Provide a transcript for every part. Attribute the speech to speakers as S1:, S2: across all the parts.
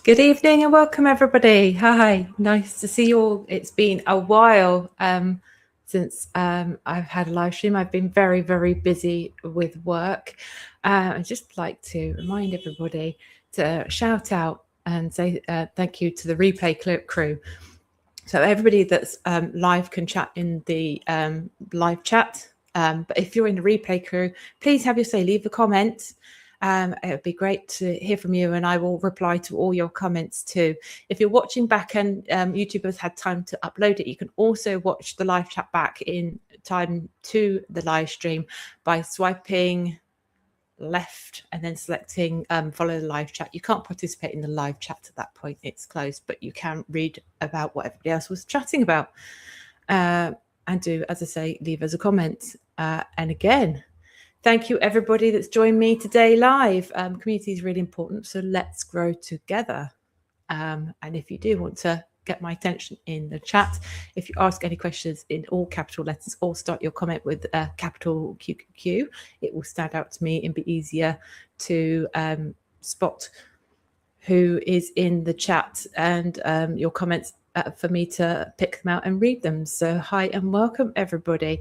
S1: Good evening and welcome everybody. Hi, nice to see you all. It's been a while since I've had a live stream. I've been very, very busy with work. I'd just like to remind everybody to shout out and say thank you to the replay crew. So everybody that's live can chat in the live chat. But if you're in the replay crew, please have your say, leave a comment. It would be great to hear from you, and I will reply to all your comments too. If you're watching back and YouTube has had time to upload it, you can also watch the live chat back in time to the live stream by swiping left and then selecting follow the live chat. You can't participate in the live chat at that point, it's closed, but you can read about what everybody else was chatting about and do, as I say, leave us a comment. And again, thank you everybody that's joined me today live. Community is really important, so let's grow together. And if you do want to get my attention in the chat, if you ask any questions in all capital letters or start your comment with a capital QQQ, it will stand out to me and be easier to spot who is in the chat and your comments for me to pick them out and read them. So hi and welcome everybody.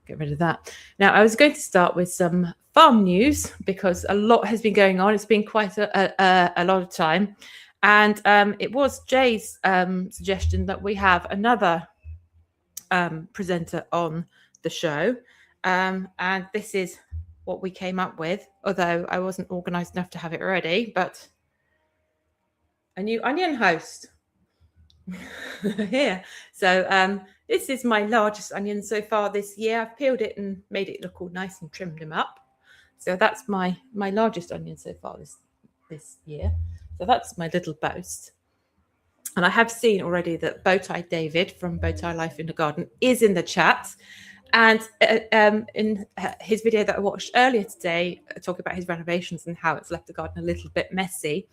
S1: Get rid of that. Now, I was going to start with some farm news because a lot has been going on. It's been quite a lot of time. And it was Jay's suggestion that we have another presenter on the show. And this is what we came up with, although I wasn't organised enough to have it ready, but a new onion host here. So this is my largest onion so far this year. I've peeled it and made it look all nice and trimmed them up. So that's my largest onion so far this year. So that's my little boast. And I have seen already that Bowtie David from Bowtie Life in the Garden is in the chat. And in his video that I watched earlier today, talking about his renovations and how it's left the garden a little bit messy,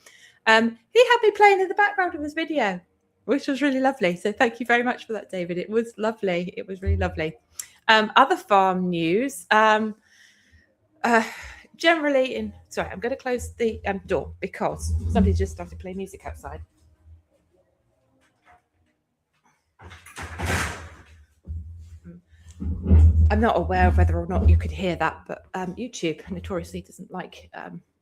S1: he had me playing in the background of his video, which was really lovely. So thank you very much for that, David. It was lovely. It was really lovely. Other farm news. Generally sorry, I'm going to close the door because somebody just started playing music outside. I'm not aware of whether or not you could hear that, but YouTube notoriously doesn't like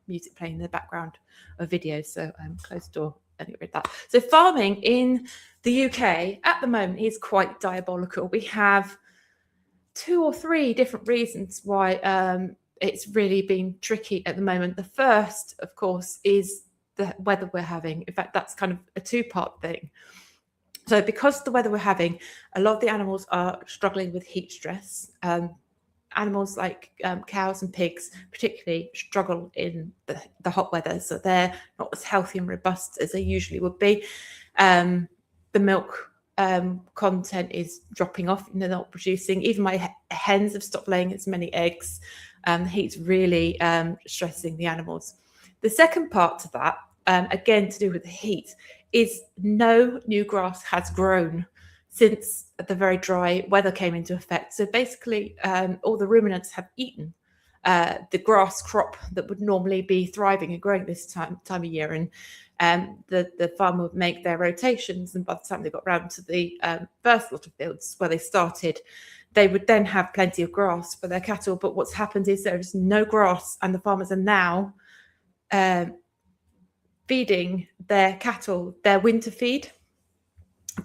S1: music playing in the background of videos. So close the door and get rid of that. So farming in the UK at the moment is quite diabolical. We have 2 or 3 different reasons why it's really been tricky at the moment. The first, of course, is the weather we're having. In fact, that's kind of a 2-part thing. So because the weather we're having, a lot of the animals are struggling with heat stress. Animals like cows and pigs particularly struggle in the hot weather, so they're not as healthy and robust as they usually would be. The milk content is dropping off and they're not producing. Even my hens have stopped laying as many eggs. The heat's really stressing the animals. The second part to that, again to do with the heat, is no new grass has grown since the very dry weather came into effect. So basically all the ruminants have eaten the grass crop that would normally be thriving and growing this time of year. And the farmer would make their rotations, and by the time they got round to the first lot of fields where they started, they would then have plenty of grass for their cattle. But what's happened is there is no grass, and the farmers are now feeding their cattle their winter feed.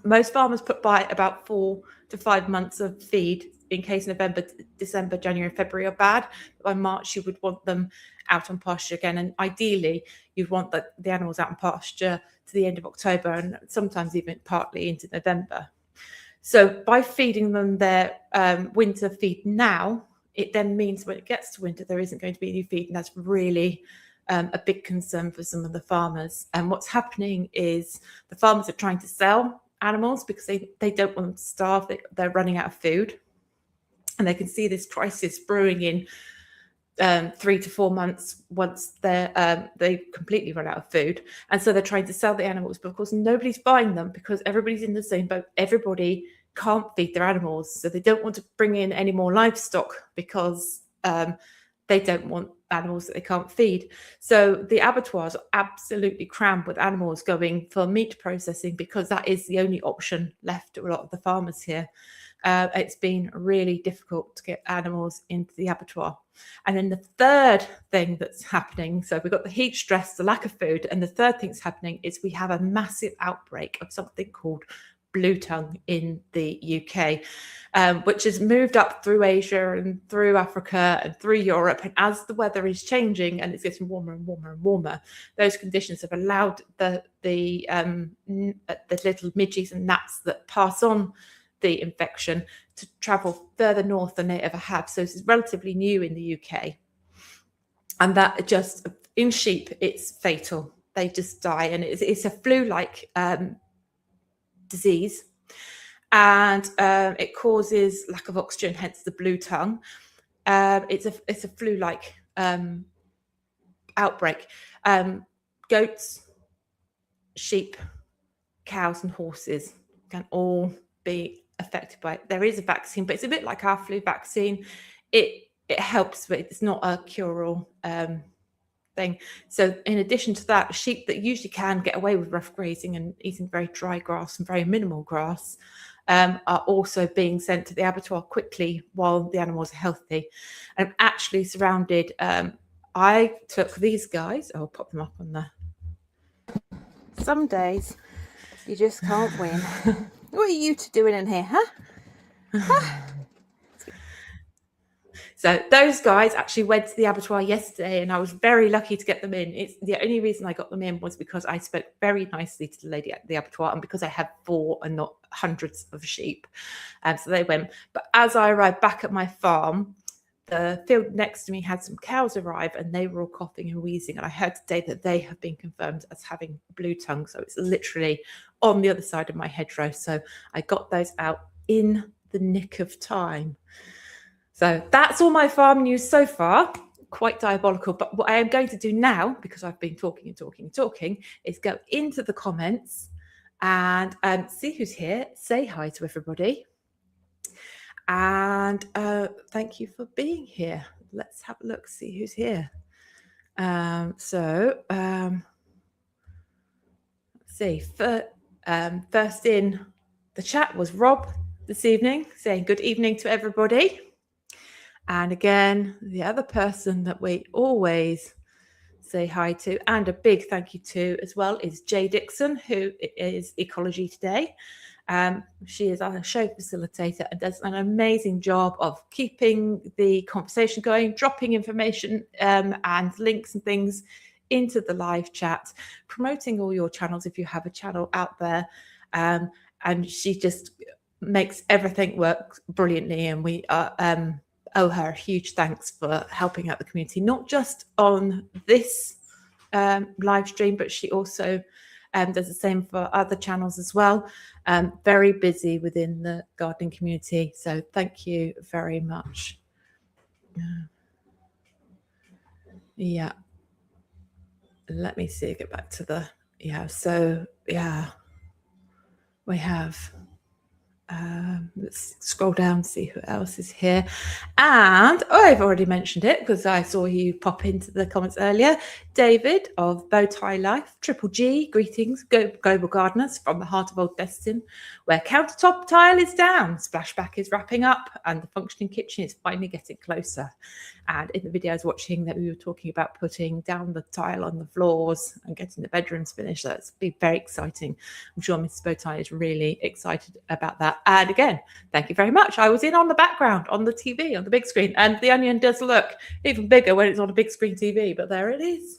S1: Most farmers put by about 4 to 5 months of feed in case November, December, January, February are bad. By March, you would want them out on pasture again. And ideally, you'd want the animals out on pasture to the end of October and sometimes even partly into November. So by feeding them their winter feed now, it then means when it gets to winter, there isn't going to be new feed. And that's really a big concern for some of the farmers. And what's happening is the farmers are trying to sell animals because they don't want them to starve. They're running out of food. And they can see this crisis brewing in 3 to 4 months once they completely run out of food. And so they're trying to sell the animals. But of course, nobody's buying them because everybody's in the same boat. Everybody can't feed their animals. So they don't want to bring in any more livestock because they don't want animals that they can't feed. So the abattoirs are absolutely crammed with animals going for meat processing because that is the only option left to a lot of the farmers here. It's been really difficult to get animals into the abattoir. And then the third thing that's happening, so we've got the heat stress, the lack of food, and the third thing that's happening is we have a massive outbreak of something called blue tongue in the UK, which has moved up through Asia and through Africa and through Europe. And as the weather is changing and it's getting warmer and warmer and warmer, those conditions have allowed the little midges and gnats that pass on the infection to travel further north than they ever have. So this is relatively new in the UK. And that just, in sheep, it's fatal. They just die. And it's a flu-like disease, and it causes lack of oxygen, hence the blue tongue. It's a flu-like outbreak. Goats, sheep, cows, and horses can all be affected by it. There is a vaccine, but it's a bit like our flu vaccine. It helps, but it's not a cure-all thing. So in addition to that, sheep that usually can get away with rough grazing and eating very dry grass and very minimal grass are also being sent to the abattoir quickly while the animals are healthy. I'm actually surrounded. I took these guys. I'll pop them up on there. Some days you just can't win. What are you two doing in here, huh? So those guys actually went to the abattoir yesterday, and I was very lucky to get them in. It's the only reason I got them in was because I spoke very nicely to the lady at the abattoir, and because I had 4 and not hundreds of sheep. So they went. But as I arrived back at my farm, the field next to me had some cows arrive, and they were all coughing and wheezing. And I heard today that they have been confirmed as having blue tongue. So it's literally on the other side of my hedgerow. So I got those out in the nick of time. So that's all my farm news so far. Quite diabolical. But what I am going to do now, because I've been talking and talking and talking, is go into the comments and see who's here. Say hi to everybody. And thank you for being here. Let's have a look, see who's here. Let's see. First in the chat was Rob this evening, saying good evening to everybody. And again, the other person that we always say hi to, and a big thank you to as well, is Jay Dixon, who is Ecology Today. She is our show facilitator and does an amazing job of keeping the conversation going, dropping information and links and things into the live chat, promoting all your channels if you have a channel out there. And she just makes everything work brilliantly, and we are owe her a huge thanks for helping out the community, not just on this live stream, but she also does the same for other channels as well. Very busy within the gardening community. So thank you very much. Yeah. Let me see, get back to the, so we have, let's scroll down, see who else is here. And I've already mentioned it because I saw you pop into the comments earlier. David of Bowtie Life, Triple G, greetings, global gardeners from the heart of Old Destin, where countertop tile is down, splashback is wrapping up, and the functioning kitchen is finally getting closer. And in the video I was watching that we were talking about putting down the tile on the floors and getting the bedrooms finished. So that's been very exciting. I'm sure Mrs. Bowtie is really excited about that. And again, thank you very much. I was in on the background, on the TV, on the big screen. And the onion does look even bigger when it's on a big screen TV, but there it is.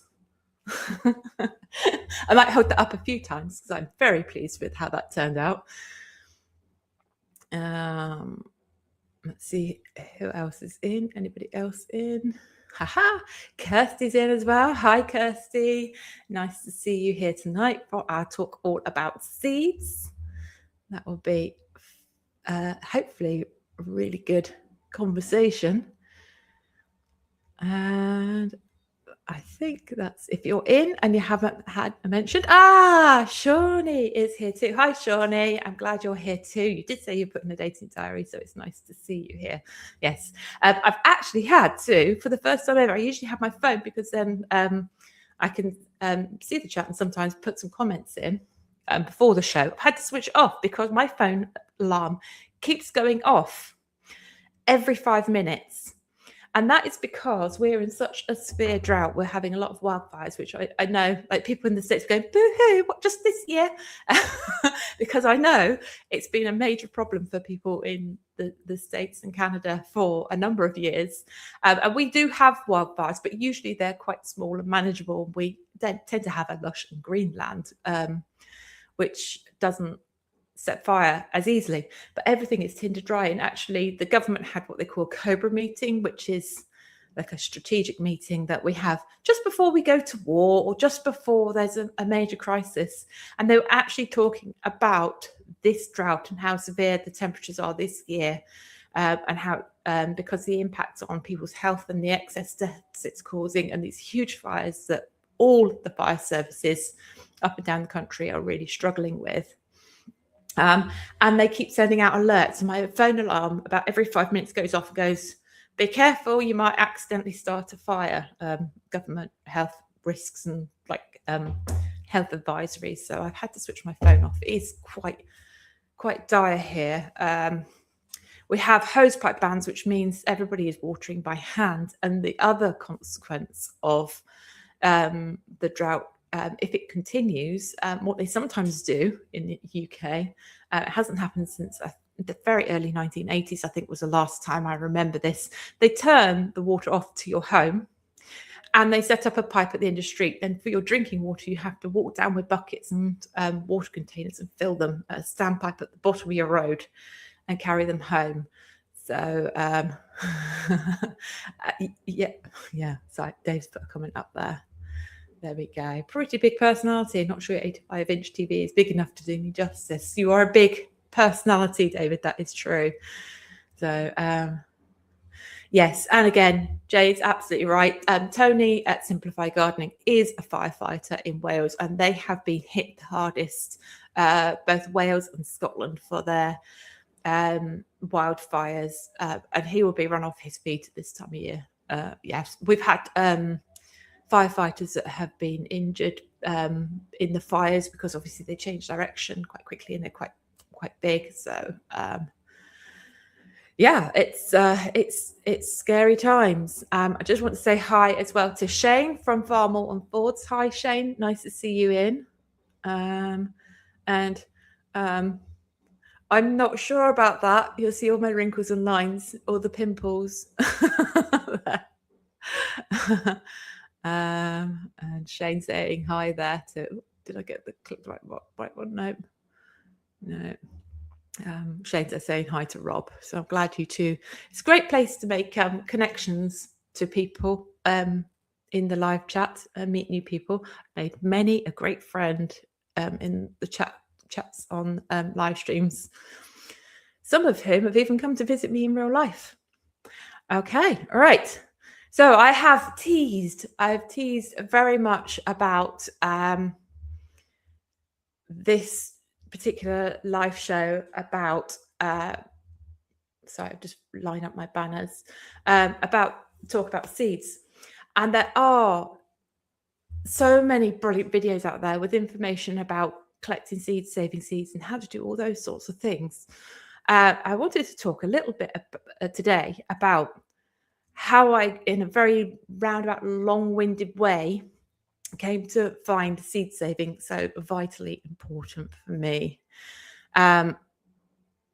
S1: I might hold that up a few times because I'm very pleased with how that turned out. Let's see who else is in. Anybody else in? Haha, Kirsty's in as well. Hi, Kirsty. Nice to see you here tonight for our talk all about seeds. That will be hopefully a really good conversation. And I think that's if you're in and you haven't had mentioned. Shawnee is here too. Hi, Shawnee. I'm glad you're here too. You did say you put in a dating diary, so it's nice to see you here. Yes, I've actually had to, for the first time ever. I usually have my phone because then I can see the chat and sometimes put some comments in before the show. I've had to switch off because my phone alarm keeps going off every 5 minutes. And that is because we're in such a severe drought. We're having a lot of wildfires, which I know, like people in the States going, boo-hoo, what, just this year? Because I know it's been a major problem for people in the States and Canada for a number of years. And we do have wildfires, but usually they're quite small and manageable. We tend to have a lush and green land, which doesn't set fire as easily, but everything is tinder dry. And actually the government had what they call a COBRA meeting, which is like a strategic meeting that we have just before we go to war or just before there's a major crisis. And they were actually talking about this drought and how severe the temperatures are this year, and how because the impacts on people's health and the excess deaths it's causing, and these huge fires that all the fire services up and down the country are really struggling with. And they keep sending out alerts. My phone alarm about every 5 minutes goes off and goes, be careful, you might accidentally start a fire. Government health risks and like health advisories. So I've had to switch my phone off. It is quite dire here. We have hosepipe bans, which means everybody is watering by hand. And the other consequence of the drought, if it continues, what they sometimes do in the UK, it hasn't happened since the very early 1980s, I think was the last time I remember this. They turn the water off to your home and they set up a pipe at the end of the street. Then for your drinking water, you have to walk down with buckets and water containers and fill them, a standpipe at the bottom of your road, and carry them home. So yeah. So Dave's put a comment up there. There we go. Pretty big personality. Not sure 85-inch TV is big enough to do me justice. You are a big personality, David. That is true. So, yes. And again, Jay's absolutely right. Tony at Simplify Gardening is a firefighter in Wales, and they have been hit the hardest, both Wales and Scotland, for their wildfires. And he will be run off his feet at this time of year. Yes, we've had firefighters that have been injured in the fires because obviously they change direction quite quickly and they're quite big. So yeah, it's scary times. I just want to say hi as well to Shane from Farmall and Fords. Hi Shane, nice to see you in. And I'm not sure about that. You'll see all my wrinkles and lines, all the pimples. And Shane saying hi there too. Did I get the clip right one? No. Shane's saying hi to Rob. So I'm glad you two. It's a great place to make connections to people in the live chat and meet new people. I made many a great friend in the chats on live streams. Some of whom have even come to visit me in real life. Okay, all right. So I've teased very much about this particular live show about, sorry, I'll just line up my banners, talk about seeds. And there are so many brilliant videos out there with information about collecting seeds, saving seeds, and how to do all those sorts of things. I wanted to talk a little bit today about how I, in a very roundabout, long-winded way, came to find seed saving so vitally important for me. And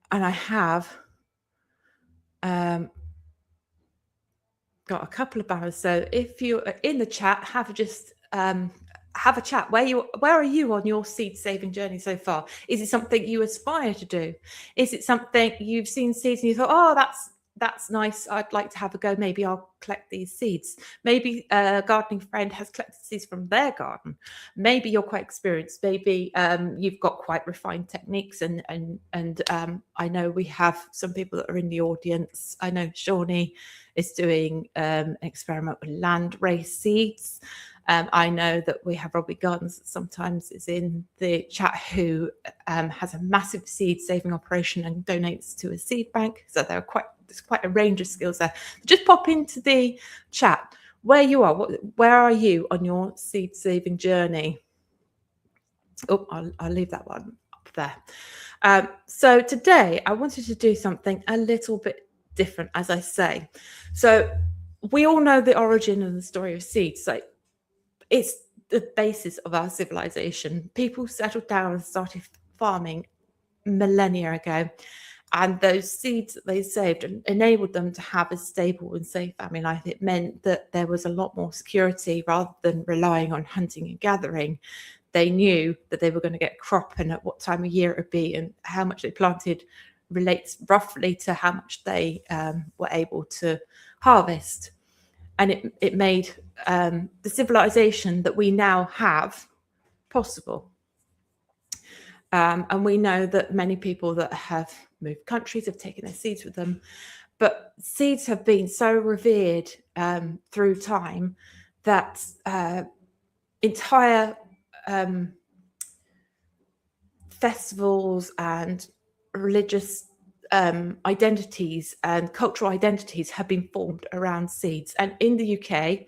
S1: I have got a couple of banners. So if you're in the chat, have a chat. Where are you on your seed saving journey so far? Is it something you aspire to do? Is it something you've seen seeds and you thought, oh, that's nice. I'd like to have a go. Maybe I'll collect these seeds. Maybe a gardening friend has collected seeds from their garden. Maybe you're quite experienced. Maybe you've got quite refined techniques. And I know we have some people that are in the audience. I know Shawnee is doing an experiment with land raised seeds. I know that we have Robbie Gardens that sometimes is in the chat, who has a massive seed saving operation and donates to a seed bank. So there's quite a range of skills there. Just pop into the chat where you are. Where are you on your seed saving journey? Oh, I'll leave that one up there. So today I wanted to do something a little bit different, as I say. So we all know the origin and the story of seeds. So it's the basis of our civilization. People settled down and started farming millennia ago, and those seeds that they saved enabled them to have a stable and safe family life. It meant that there was a lot more security rather than relying on hunting and gathering. They knew that they were going to get a crop and at what time of year it would be, and how much they planted relates roughly to how much they were able to harvest. And it made the civilization that we now have possible. And we know that many people that have moved countries have taken their seeds with them. But seeds have been so revered through time that entire festivals and religious identities and cultural identities have been formed around seeds. And in the UK,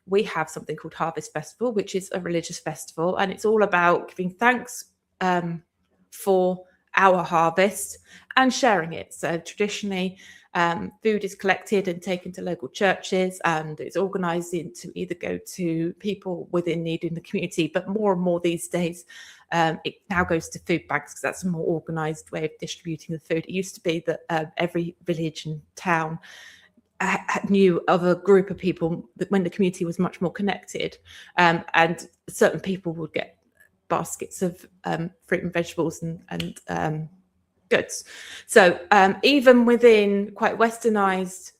S1: we have something called Harvest Festival, which is a religious festival, and it's all about giving thanks for our harvest and sharing it. So traditionally, food is collected and taken to local churches, and it's organised to either go to people within need in the community, but more and more these days, it now goes to food banks, because that's a more organised way of distributing the food. It used to be that every village and town knew of a group of people when the community was much more connected, and certain people would get baskets of fruit and vegetables and goods. So even within quite westernized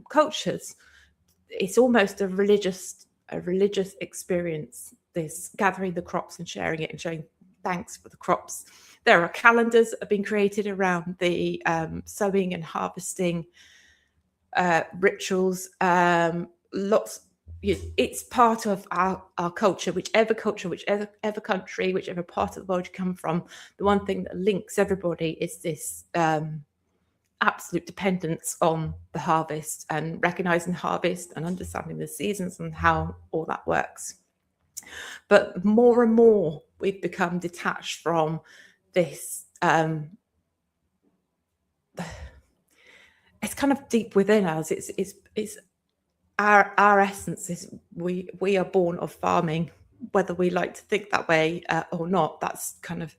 S1: cultures, it's almost a religious experience, this gathering the crops and sharing it and showing thanks for the crops. There are calendars that have been created around the sowing and harvesting rituals. It's part of our culture, whichever country, whichever part of the world you come from. The one thing that links everybody is this absolute dependence on the harvest, and recognizing harvest and understanding the seasons and how all that works. But more and more we've become detached from this. It's kind of deep within us. It's our essence is we are born of farming, whether we like to think that way or not. That's kind of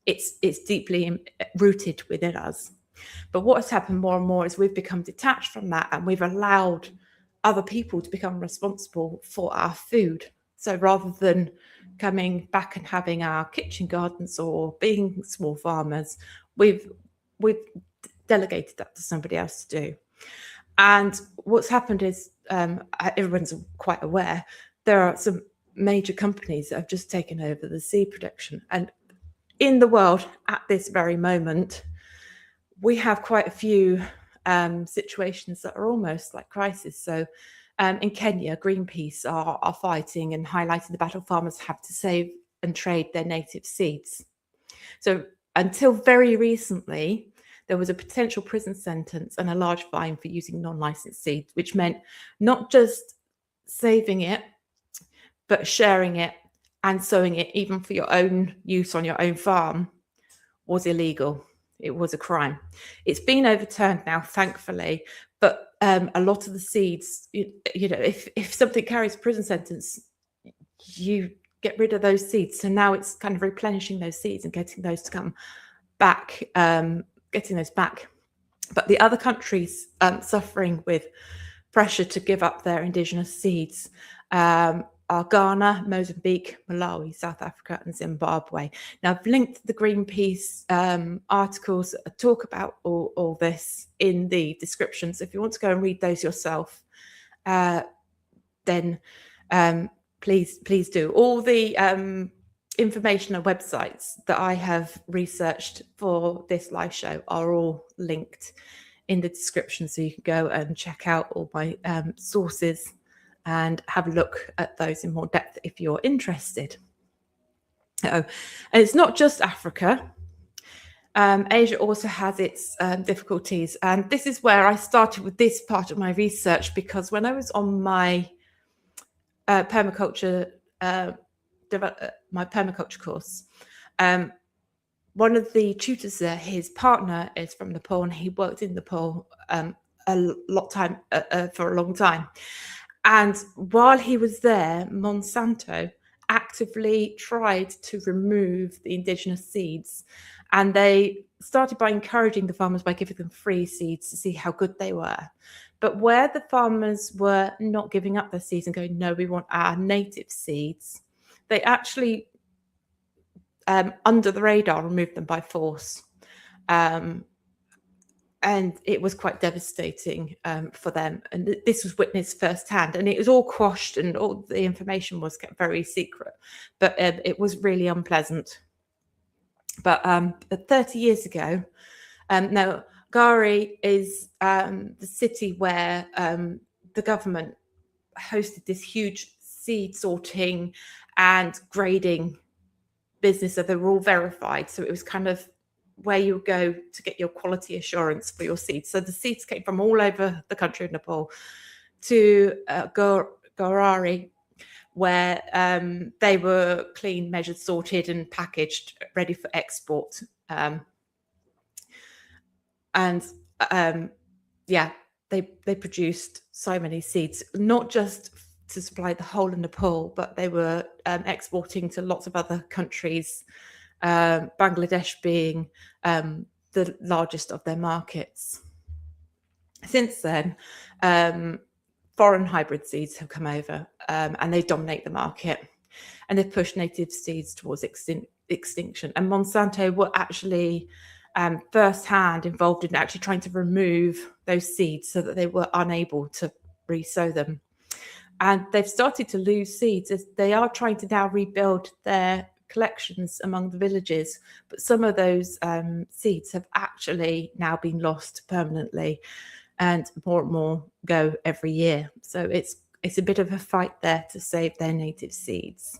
S1: it's deeply rooted within us. But what has happened more and more is we've become detached from that, and we've allowed other people to become responsible for our food. So rather than coming back and having our kitchen gardens or being small farmers, we've delegated that to somebody else to do. And what's happened is, everyone's quite aware, there are some major companies that have just taken over the seed production. And in the world at this very moment, we have quite a few situations that are almost like crisis. So in Kenya, Greenpeace are fighting and highlighting the battle farmers have to save and trade their native seeds. So until very recently, there was a potential prison sentence and a large fine for using non-licensed seeds, which meant not just saving it, but sharing it and sowing it, even for your own use on your own farm, was illegal. It was a crime. It's been overturned now, thankfully, but a lot of the seeds, if something carries a prison sentence, you get rid of those seeds. So now it's kind of replenishing those seeds and getting those to come back, But the other countries suffering with pressure to give up their indigenous seeds, are Ghana, Mozambique, Malawi, South Africa, and Zimbabwe. Now, I've linked the Greenpeace articles that talk about all this in the description. So if you want to go and read those yourself, then please do. All the information and websites that I have researched for this live show are all linked in the description, so you can go and check out all my sources and have a look at those in more depth if you're interested. And it's not just Africa. Asia also has its difficulties, and this is where I started with this part of my research, because when I was on my permaculture course, one of the tutors there, his partner is from Nepal, and he worked in Nepal for a long time. And while he was there, Monsanto actively tried to remove the indigenous seeds, and they started by encouraging the farmers by giving them free seeds to see how good they were. But where the farmers were not giving up their seeds and going, no, we want our native seeds, they actually, under the radar, removed them by force. And it was quite devastating for them. And this was witnessed firsthand. And it was all quashed, and all the information was kept very secret. But it was really unpleasant. But 30 years ago, now, Gari is the city where the government hosted this huge seed sorting and grading business. So they were all verified. So it was kind of where you go to get your quality assurance for your seeds. So the seeds came from all over the country of Nepal to Gorari, where they were clean, measured, sorted, and packaged, ready for export. They produced so many seeds, not just to supply the whole of Nepal, but they were exporting to lots of other countries, Bangladesh being the largest of their markets. Since then, foreign hybrid seeds have come over, and they dominate the market, and they've pushed native seeds towards extinction. And Monsanto were actually firsthand involved in actually trying to remove those seeds so that they were unable to resow them. And they've started to lose seeds as they are trying to now rebuild their collections among the villages. But some of those seeds have actually now been lost permanently, and more go every year. So it's a bit of a fight there to save their native seeds.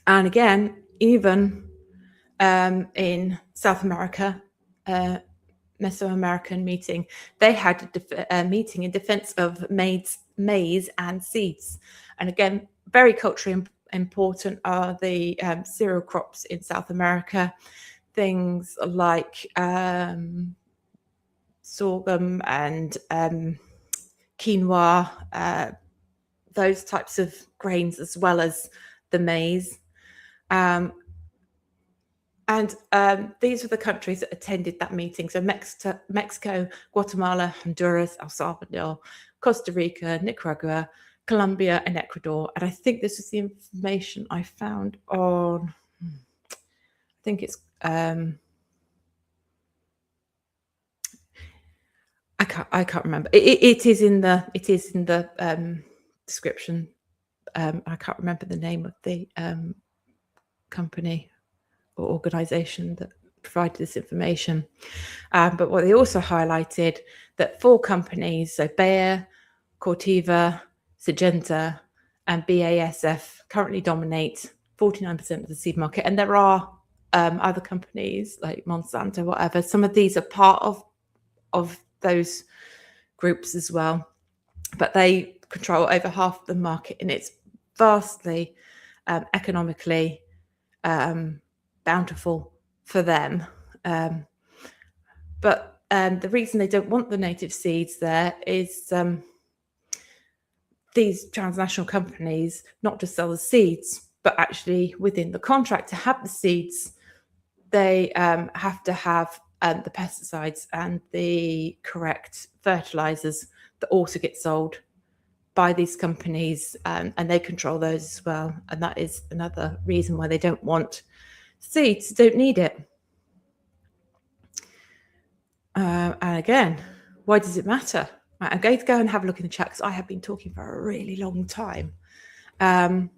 S1: And again, even in South America, Mesoamerican meeting, they had a meeting in defense of maize and seeds. And again, very culturally important are the cereal crops in South America, things like sorghum and quinoa, those types of grains, as well as the maize. These were the countries that attended that meeting. So Mexico, Guatemala, Honduras, El Salvador, Costa Rica, Nicaragua, Colombia, and Ecuador. And I think this is the information I found on, I think it's, I can't remember. It is in the description. I can't remember the name of the company or organization that provided this information. But what they also highlighted, that 4 companies, so Bayer, Corteva, Syngenta, and BASF, currently dominate 49% of the seed market. And there are other companies like Monsanto, whatever. Some of these are part of those groups as well, but they control over half of the market, and it's vastly economically bountiful for them. But the reason they don't want the native seeds there is these transnational companies not just sell the seeds, but actually within the contract to have the seeds, they have to have the pesticides and the correct fertilizers that also get sold by these companies, and they control those as well. And that is another reason why they don't want seeds, don't need it. And again, why does it matter? Right, I'm going to go and have a look in the chat because I have been talking for a really long time. So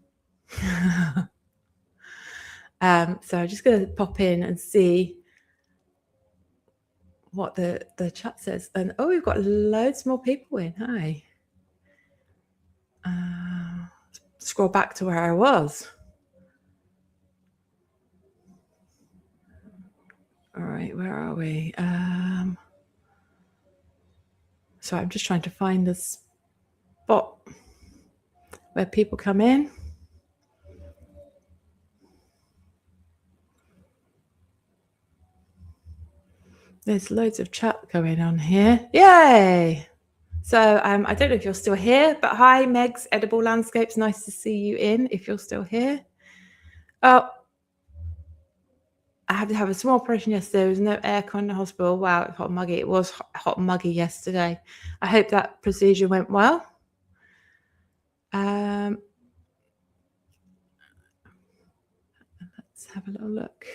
S1: I'm just going to pop in and see what the chat says. And oh, we've got loads more people in. Hi. Scroll back to where I was. All right, where are we? So I'm just trying to find the spot where people come in. There's loads of chat going on here. Yay! So I don't know if you're still here, but hi, Meg's Edible Landscapes. Nice to see you in if you're still here. Oh, I had to have a small operation yesterday. There was no aircon in the hospital. Wow, it's hot and muggy. It was hot and muggy yesterday. I hope that procedure went well. Let's have a little look.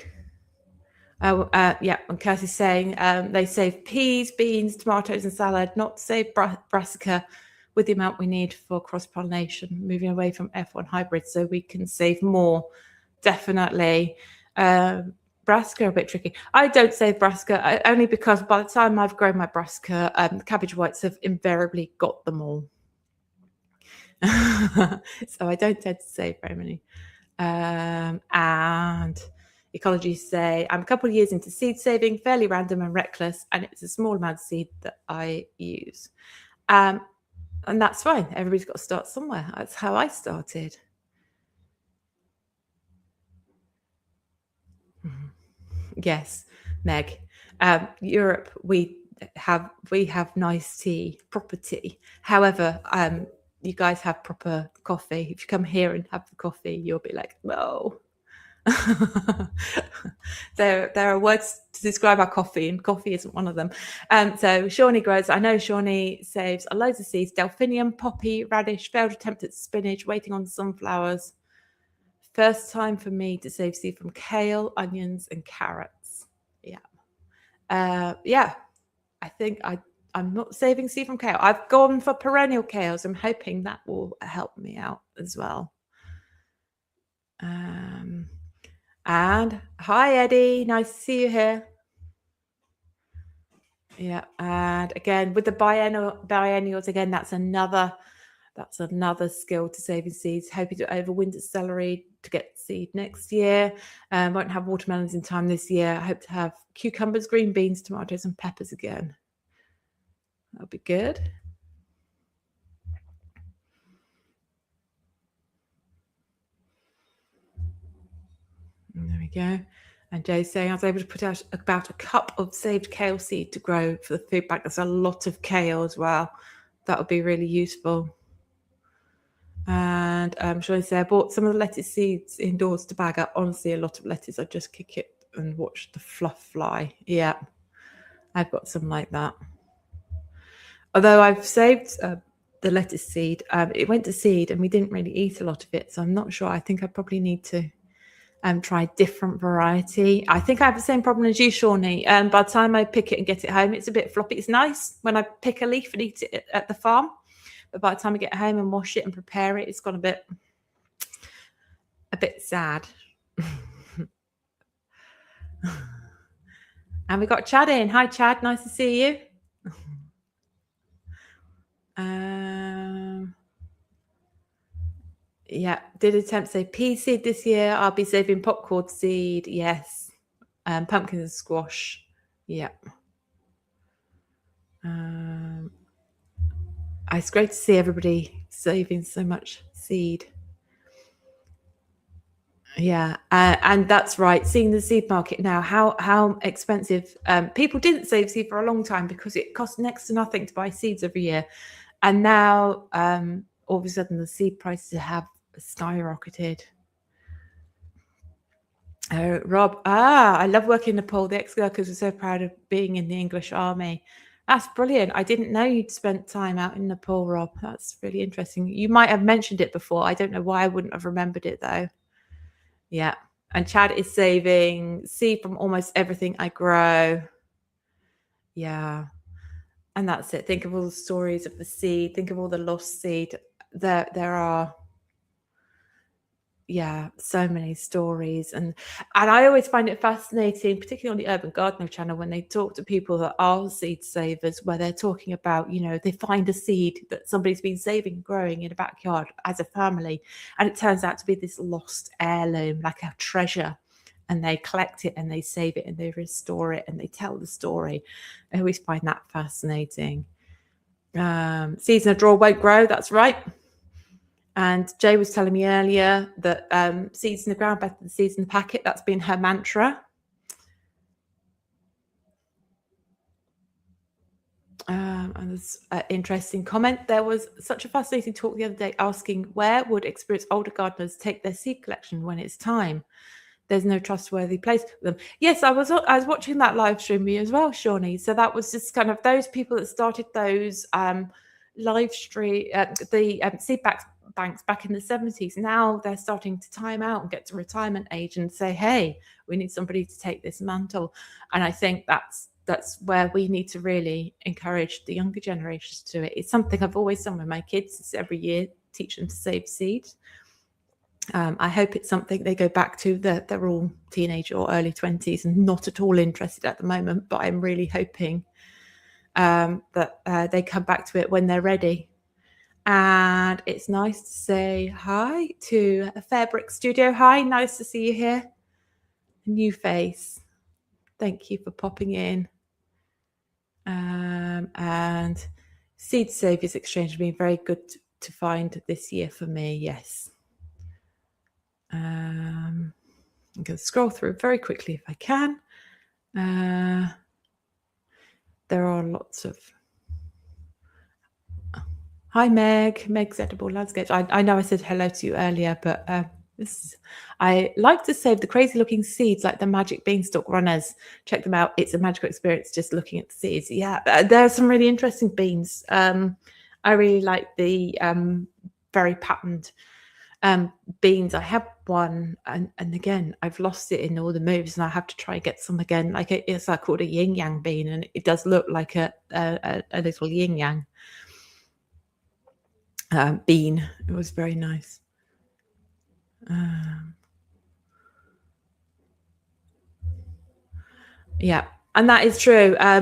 S1: Yeah, and Kirsty's saying they save peas, beans, tomatoes, and salad, not to save brassica with the amount we need for cross-pollination, moving away from F1 hybrids so we can save more. Definitely. Brassica are a bit tricky. I don't save brassica only because by the time I've grown my brassica, the cabbage whites have invariably got them all. So I don't tend to save very many. And Ecology say, I'm a couple of years into seed saving, fairly random and reckless, and it's a small amount of seed that I use. And that's fine. Everybody's got to start somewhere. That's how I started. Yes, Meg. Europe, we have nice tea, proper tea. However, you guys have proper coffee. If you come here and have the coffee, you'll be like, no. There are words to describe our coffee, and coffee isn't one of them. So Shawnee grows. I know Shawnee saves loads of seeds: delphinium, poppy, radish, failed attempt at spinach, waiting on sunflowers. First time for me to save seed from kale, onions, and carrots. Yeah. Yeah. I think I'm not saving seed from kale. I've gone for perennial kales. I'm hoping that will help me out as well. And hi, Eddie. Nice to see you here. Yeah. And again, with the biennials, again, that's another skill to saving seeds. Hoping to overwinter celery to get seed next year. Won't have watermelons in time this year. I hope to have cucumbers, green beans, tomatoes, and peppers again. That'll be good. And there we go. And Jay's saying I was able to put out about a cup of saved kale seed to grow for the food bank. There's a lot of kale as well. That would be really useful. And I'm sure I bought some of the lettuce seeds indoors to bag up. Honestly, a lot of lettuce. I just kick it and watch the fluff fly. Yeah, I've got some like that. Although I've saved the lettuce seed, it went to seed and we didn't really eat a lot of it. So I'm not sure. I think I probably need to try a different variety. I think I have the same problem as you, Shawnee. By the time I pick it and get it home, it's a bit floppy. It's nice when I pick a leaf and eat it at the farm. But by the time I get home and wash it and prepare it, it's gone a bit sad. And we got Chad in. Hi, Chad. Nice to see you. Yeah, did attempt to save pea seed this year. I'll be saving popcorn seed. Yes. Pumpkins and squash. Yeah. It's great to see everybody saving so much seed. Yeah, and that's right. Seeing the seed market now, how expensive. People didn't save seed for a long time because it cost next to nothing to buy seeds every year, and now all of a sudden the seed prices have skyrocketed. Rob, I love working in Nepal. The ex-girkers were so proud of being in the English army. That's brilliant. I didn't know you'd spent time out in Nepal, Rob. That's really interesting. You might have mentioned it before. I don't know why I wouldn't have remembered it though. Yeah. And Chad is saving seed from almost everything I grow. Yeah. And that's it. Think of all the stories of the seed. Think of all the lost seed. There are, yeah, so many stories. And I always find it fascinating, particularly on the Urban Gardener channel, when they talk to people that are seed savers, where they're talking about, you know, they find a seed that somebody's been saving and growing in a backyard as a family, and it turns out to be this lost heirloom, like a treasure. And they collect it and they save it and they restore it and they tell the story. I always find that fascinating. Seeds in a drawer won't grow. That's right. And Jay was telling me earlier that seeds in the ground better than seeds in the packet. That's been her mantra. And there's an interesting comment. There was such a fascinating talk the other day asking where would experienced older gardeners take their seed collection when it's time. There's no trustworthy place for them. Yes, I was watching that live stream with you as well, Shawnee. So that was just kind of those people that started those live stream, the seed banks back in the 70s. Now they're starting to time out and get to retirement age and say, hey, we need somebody to take this mantle. And I think that's where we need to really encourage the younger generations to do it. It's something I've always done with my kids. It's every year, teach them to save seeds. I hope it's something they go back to. They're all teenage or early 20s and not at all interested at the moment, but I'm really hoping that they come back to it when they're ready. And it's nice to say hi to a Fairbrick Studio. Hi, nice to see you here. A new face. Thank you for popping in. And Seed Saviours Exchange has been very good to find this year for me, yes. I'm going to scroll through very quickly if I can. There are lots of... Hi, Meg's Edible Landscapes. I know I said hello to you earlier, but I like to save the crazy looking seeds like the magic beanstalk runners. Check them out. It's a magical experience just looking at the seeds. Yeah, there are some really interesting beans. I really like the very patterned beans. I have one, and again I've lost it in all the moves, and I have to try and get some again. Like it's called a yin yang bean, and it does look like a little yin yang bean. It was very nice. Yeah, and that is true. A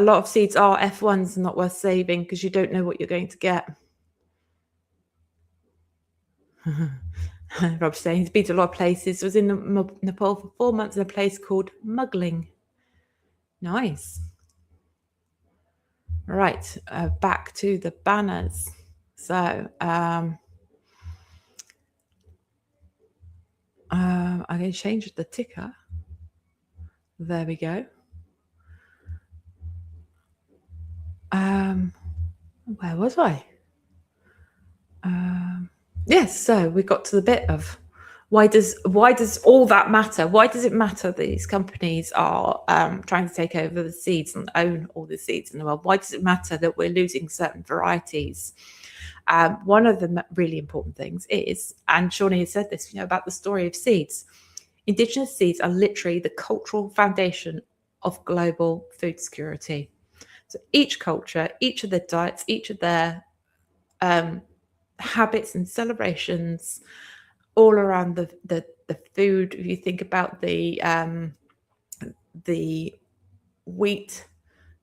S1: lot of seeds are F1s, not worth saving because you don't know what you're going to get. Rob's saying he's been to a lot of places. Was in Nepal for 4 months in a place called Muggling. Nice. Right, back to the banners. So I'm going to change the ticker. There we go. Where was I? Yes, so we got to the bit of why does all that matter? Why does it matter that these companies are trying to take over the seeds and own all the seeds in the world? Why does it matter that we're losing certain varieties? One of the really important things is, and Shawnee has said this, about the story of seeds. Indigenous seeds are literally the cultural foundation of global food security. So each culture, each of their diets, each of their habits and celebrations all around the food. If you think about the wheat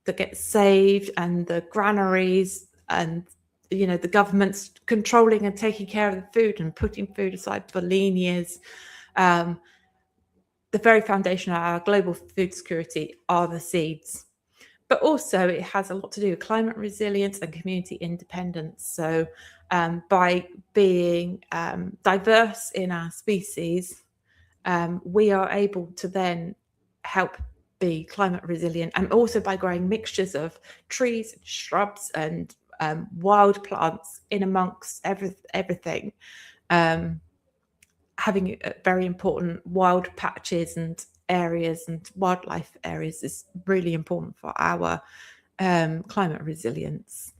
S1: that gets saved and the granaries and the government's controlling and taking care of the food and putting food aside for lean years, the very foundation of our global food security are the seeds. But also it has a lot to do with climate resilience and community independence. So by being diverse in our species, we are able to then help be climate resilient, and also by growing mixtures of trees, shrubs and wild plants in amongst everything. Having very important wild patches and areas and wildlife areas is really important for our climate resilience.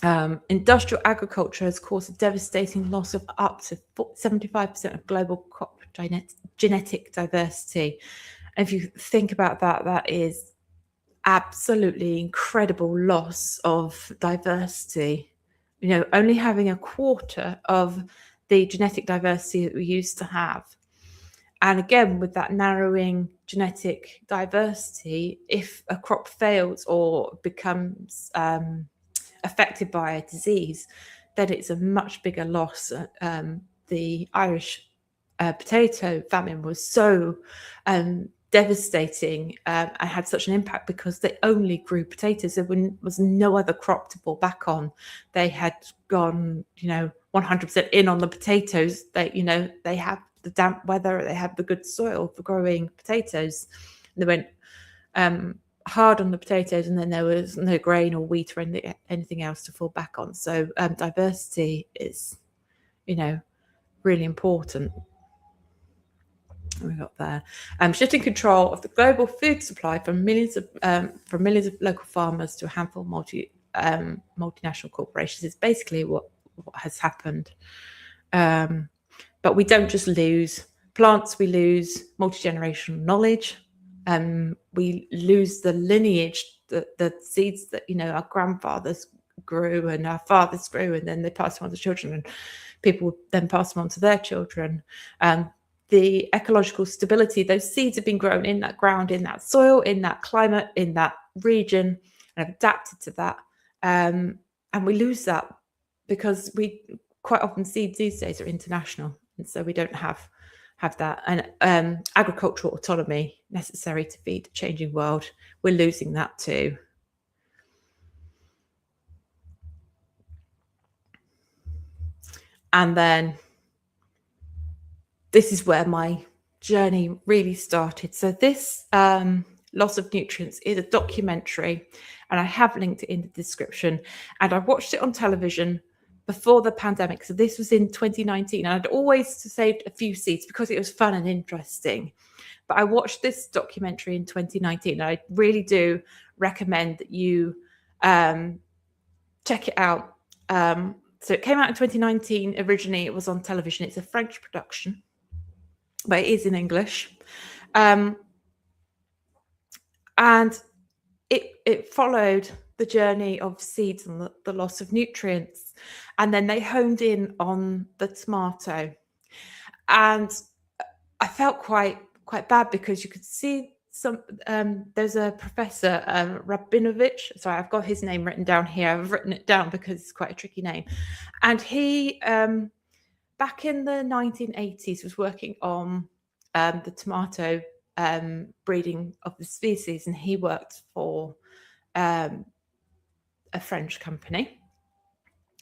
S1: Industrial agriculture has caused a devastating loss of up to 75% of global crop genetic diversity. And if you think about that, that is absolutely incredible loss of diversity. You know, only having a quarter of the genetic diversity that we used to have. And again, with that narrowing genetic diversity, if a crop fails or becomes affected by a disease, then it's a much bigger loss. The Irish potato famine was so devastating and had such an impact because they only grew potatoes. There was no other crop to fall back on. They had gone, 100% in on the potatoes. They had the damp weather, they had the good soil for growing potatoes. They went hard on the potatoes, and then there was no grain or wheat or anything else to fall back on. So diversity is, really important. We got there. Shifting control of the global food supply from millions of local farmers to a handful of multinational corporations is basically what has happened. But we don't just lose plants; we lose multi-generational knowledge. We lose the lineage, the seeds that our grandfathers grew and our fathers grew, and then they pass them on to children, and people then pass them on to their children. The ecological stability, those seeds have been grown in that ground, in that soil, in that climate, in that region, and have adapted to that. And we lose that because we quite often seeds these days are international, and so we don't have that. And agricultural autonomy necessary to feed the changing world, we're losing that too. And then this is where my journey really started. So this Loss of Nutrients is a documentary, and I have linked it in the description. And I watched it on television before the pandemic. So this was in 2019, and I'd always saved a few seeds because it was fun and interesting. But I watched this documentary in 2019, and I really do recommend that you check it out. So it came out in 2019. Originally, it was on television. It's a French production, but it is in English. And it followed the journey of seeds and the loss of nutrients. And then they honed in on the tomato. And I felt quite bad because you could see there's a professor, Rabinovich. Sorry, I've got his name written down here. I've written it down because it's quite a tricky name. And he, back in the 1980s, was working on the tomato breeding of the species, and he worked for a French company,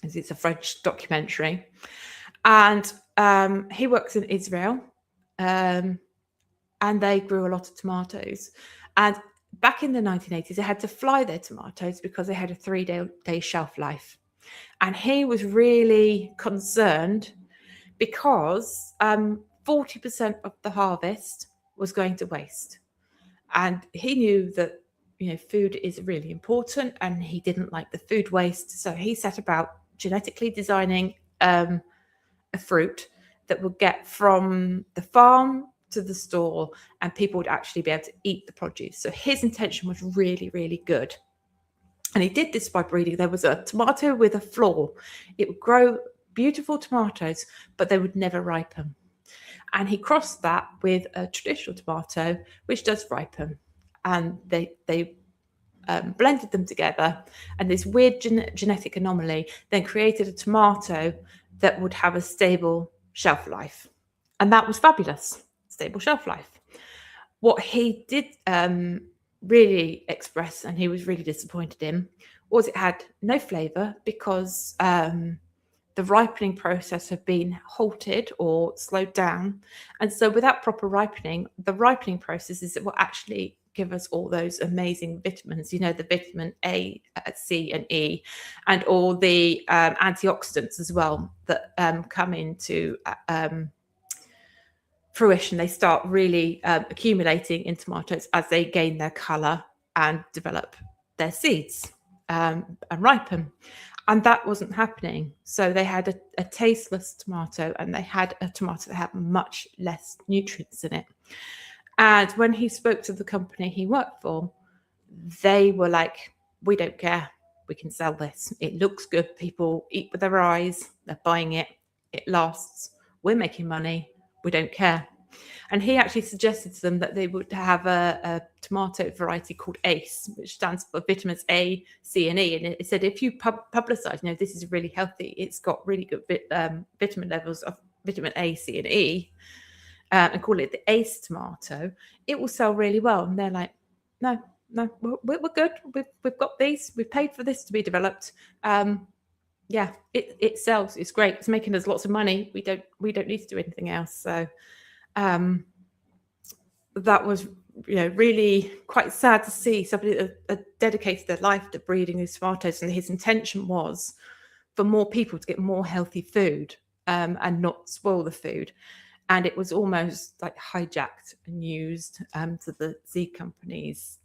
S1: as it's a French documentary. And he works in Israel, and they grew a lot of tomatoes. And back in the 1980s, they had to fly their tomatoes because they had a 3-day shelf life. And he was really concerned because 40% of the harvest was going to waste. And he knew that, food is really important, and he didn't like the food waste. So he set about genetically designing a fruit that would get from the farm to the store, and people would actually be able to eat the produce. So his intention was really, really good. And he did this by breeding. There was a tomato with a flaw. It would grow beautiful tomatoes, but they would never ripen. And he crossed that with a traditional tomato, which does ripen. And they blended them together. And this weird genetic anomaly then created a tomato that would have a stable shelf life. And that was fabulous. Stable shelf life. What he did really express, and he was really disappointed in, was it had no flavour because the ripening process had been halted or slowed down. And so without proper ripening, the ripening process is what actually give us all those amazing vitamins, the vitamin A, C, and E, and all the antioxidants as well that come into fruition. They start really accumulating in tomatoes as they gain their colour and develop their seeds and ripen. And that wasn't happening. So they had a tasteless tomato, and they had a tomato that had much less nutrients in it. And when he spoke to the company he worked for, they were like, we don't care. We can sell this. It looks good. People eat with their eyes. They're buying it. It lasts. We're making money. We don't care. And he actually suggested to them that they would have a tomato variety called ACE, which stands for vitamins A, C, and E. And it said, if you publicize, this is really healthy, it's got really good vitamin levels of vitamin A, C, and E, and call it the ACE tomato, it will sell really well. And they're like, no, we're good. We've got these. We've paid for this to be developed. Yeah, it sells. It's great. It's making us lots of money. We don't need to do anything else. So that was really quite sad to see somebody that dedicated their life to breeding these tomatoes, and his intention was for more people to get more healthy food and not spoil the food. And it was almost like hijacked and used to the seed companies'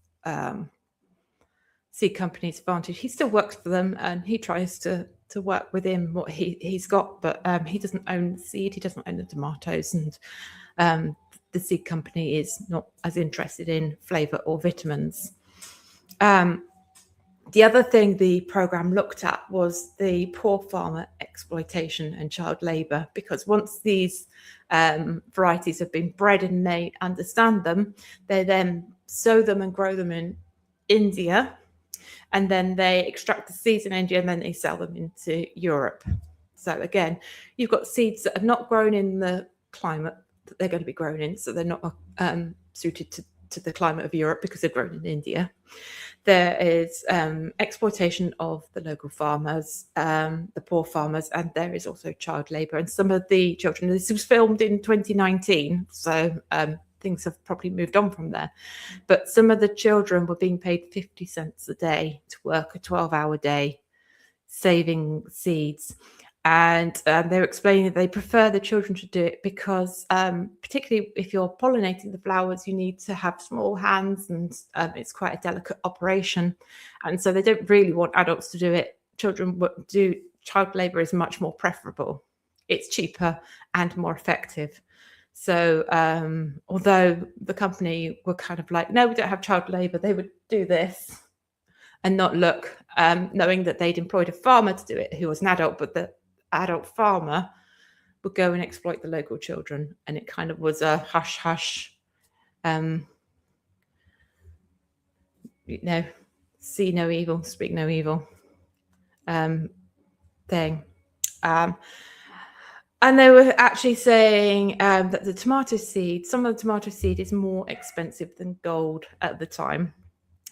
S1: advantage. He still works for them, and he tries to work within what he's got, but he doesn't own the seed. He doesn't own the tomatoes, and the seed company is not as interested in flavour or vitamins. The other thing the programme looked at was the poor farmer exploitation and child labour, because once these varieties have been bred and they understand them, they then sow them and grow them in India, and then they extract the seeds in India, and then they sell them into Europe. So again, you've got seeds that are not grown in the climate that they're going to be grown in, so they're not suited to the climate of Europe because they're grown in India. There is exploitation of the local farmers, the poor farmers, and there is also child labour. And some of the children, this was filmed in 2019, so things have probably moved on from there. But some of the children were being paid 50 cents a day to work a 12-hour day, saving seeds. And they're explaining that they prefer the children to do it because, particularly if you're pollinating the flowers, you need to have small hands, and it's quite a delicate operation. And so they don't really want adults to do it. Child labour is much more preferable. It's cheaper and more effective. So although the company were kind of like, no, we don't have child labour, they would do this and not look, knowing that they'd employed a farmer to do it who was an adult, but the adult farmer would go and exploit the local children. And it kind of was a hush hush, see no evil, speak no evil thing. And they were actually saying that the tomato seed, some of the tomato seed is more expensive than gold at the time.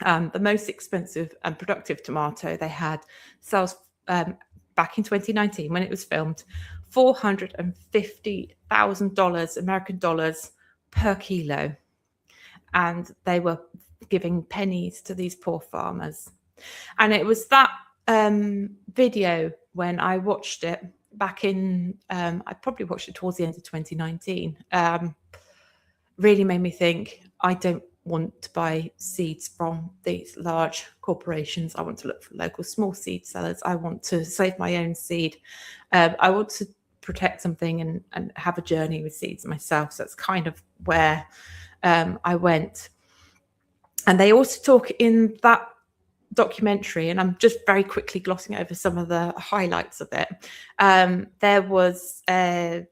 S1: The most expensive and productive tomato they had sells back in 2019 when it was filmed, $450,000 American dollars per kilo. And they were giving pennies to these poor farmers. And it was that video when I watched it back in, I probably watched it towards the end of 2019, really made me think, I don't want to buy seeds from these large corporations. I want to look for local small seed sellers. I want to save my own seed. I want to protect something and have a journey with seeds myself. So that's kind of where I went. And they also talk in that documentary, and I'm just very quickly glossing over some of the highlights of it. There was a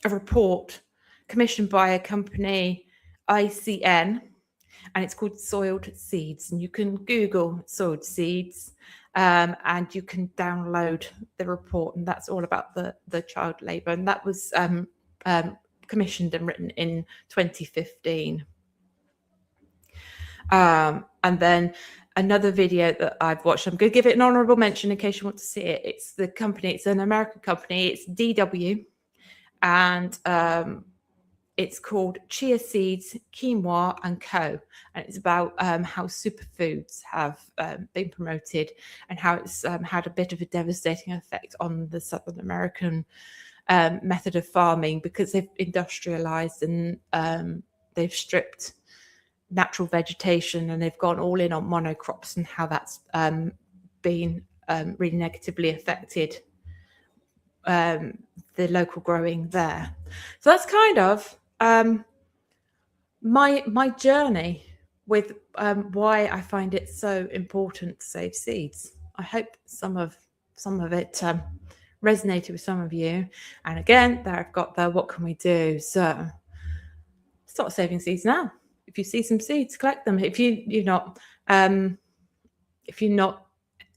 S1: report commissioned by a company, ICN, and it's called Soiled Seeds. And you can Google soiled seeds, and you can download the report, and that's all about the child labour. And that was commissioned and written in 2015. And then another video that I've watched, I'm going to give it an honourable mention in case you want to see it. It's the company, it's an American company, it's DW, and it's called Chia Seeds, Quinoa and Co. And it's about how superfoods have been promoted and how it's had a bit of a devastating effect on the Southern American method of farming, because they've industrialized and they've stripped natural vegetation, and they've gone all in on monocrops and how that's been really negatively affected the local growing there. So that's kind of my journey with why I find it so important to save seeds. I hope some of it resonated with some of you. And again, there I've got the what can we do? So start saving seeds now. If you see some seeds, collect them. If you're not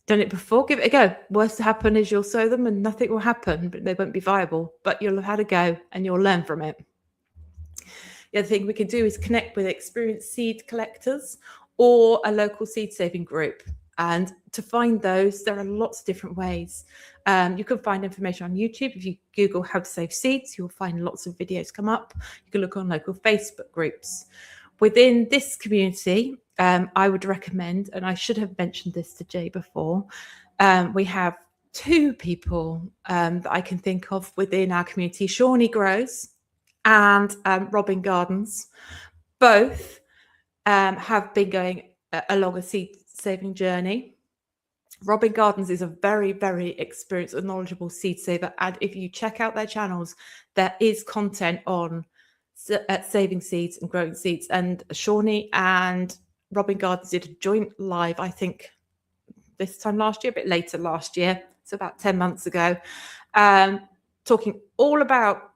S1: done it before, give it a go. Worst to happen is you'll sow them and nothing will happen, but they won't be viable. But you'll have had a go and you'll learn from it. The other thing we can do is connect with experienced seed collectors or a local seed saving group. And to find those, there are lots of different ways. You can find information on YouTube. If you Google how to save seeds, you'll find lots of videos come up. You can look on local Facebook groups. Within this community, I would recommend, and I should have mentioned this to Jay before, we have two people that I can think of within our community. Shawnee Grows and Robin Gardens. Both have been going along a seed saving journey. Robin Gardens is a very, very experienced and knowledgeable seed saver. And if you check out their channels, there is content on saving seeds and growing seeds. And Shawnee and Robin Gardens did a joint live, I think, this time last year, a bit later last year, so about 10 months ago, talking all about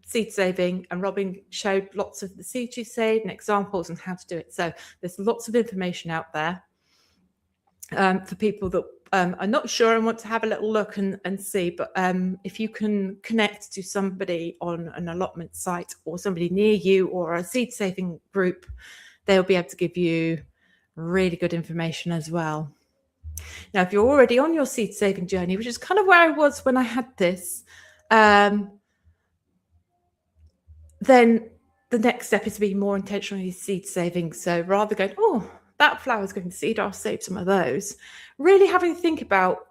S1: seed saving, and Robin showed lots of the seeds she saved and examples and how to do it. So there's lots of information out there for people that are not sure and want to have a little look and see. But if you can connect to somebody on an allotment site or somebody near you or a seed saving group, they'll be able to give you really good information as well. Now, if you're already on your seed saving journey, which is kind of where I was when I had this, then the next step is to be more intentional in seed saving. So rather going, oh, that flower's going to seed, I'll save some of those. Really having to think about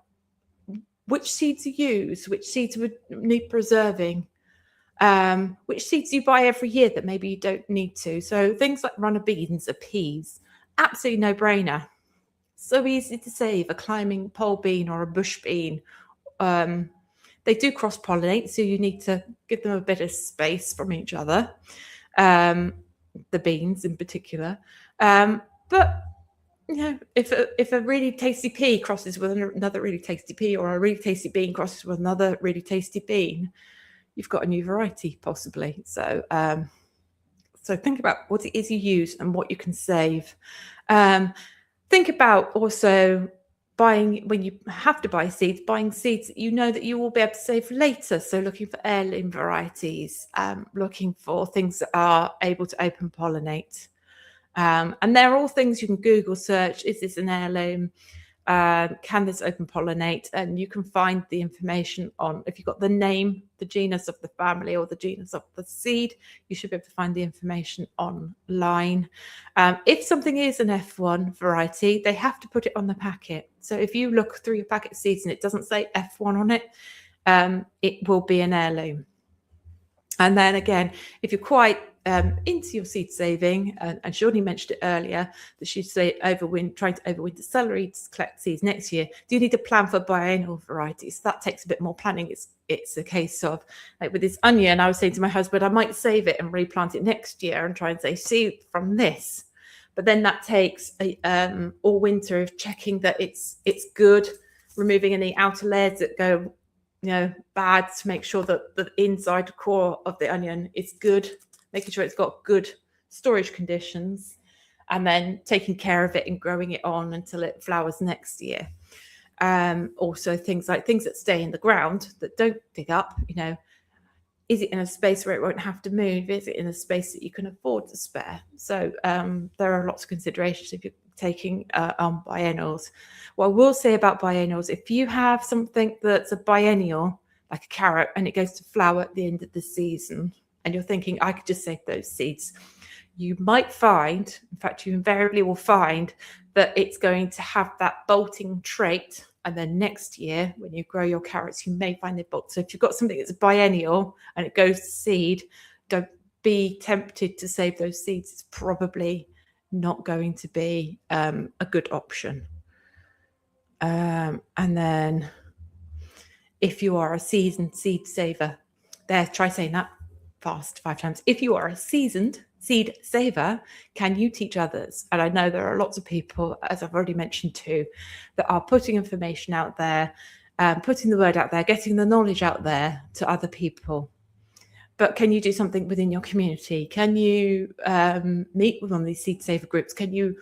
S1: which seeds you use, which seeds would need preserving, which seeds you buy every year that maybe you don't need to. So things like runner beans or peas, absolutely no brainer. So easy to save, a climbing pole bean or a bush bean. They do cross-pollinate, so you need to give them a bit of space from each other, the beans in particular. But you know, if a really tasty pea crosses with another really tasty pea, or a really tasty bean crosses with another really tasty bean, you've got a new variety possibly. So so think about what it is you use and what you can save. Think about also buying, when you have to buy seeds, buying seeds that you know that you will be able to save later. So looking for heirloom varieties, looking for things that are able to open pollinate. And they're all things you can Google search. Is this an heirloom? Can this open pollinate? And you can find the information on, if you've got the name, the genus of the family or the genus of the seed, you should be able to find the information online. If something is an F1 variety, they have to put it on the packet. So if you look through your packet of seeds and it doesn't say F1 on it, it will be an heirloom. And then again, if you're quite into your seed saving, and Shawnee mentioned it earlier, that she'd say trying to overwinter celery to collect seeds next year. Do you need to plan for biennial varieties? That takes a bit more planning. It's a case of, like with this onion, I was saying to my husband, I might save it and replant it next year and try and say seed from this. But then that takes all winter of checking that it's good, removing any outer layers that go bad, to make sure that the inside core of the onion is good, making sure it's got good storage conditions, and then taking care of it and growing it on until it flowers next year. Also things that stay in the ground that don't dig up, is it in a space where it won't have to move? Is it in a space that you can afford to spare? So there are lots of considerations if you're taking on biennials. What I will say about biennials, if you have something that's a biennial, like a carrot, and it goes to flower at the end of the season, and you're thinking, I could just save those seeds, you might find, in fact, you invariably will find that it's going to have that bolting trait. And then next year, when you grow your carrots, you may find they bolt. So if you've got something that's biennial and it goes to seed, don't be tempted to save those seeds. It's probably not going to be a good option. And then if you are a seasoned seed saver, try saying that fast 5 times. If you are a seasoned seed saver, can you teach others? And I know there are lots of people, as I've already mentioned too, that are putting information out there, putting the word out there, getting the knowledge out there to other people. But can you do something within your community? Can you meet with one of these seed saver groups? Can you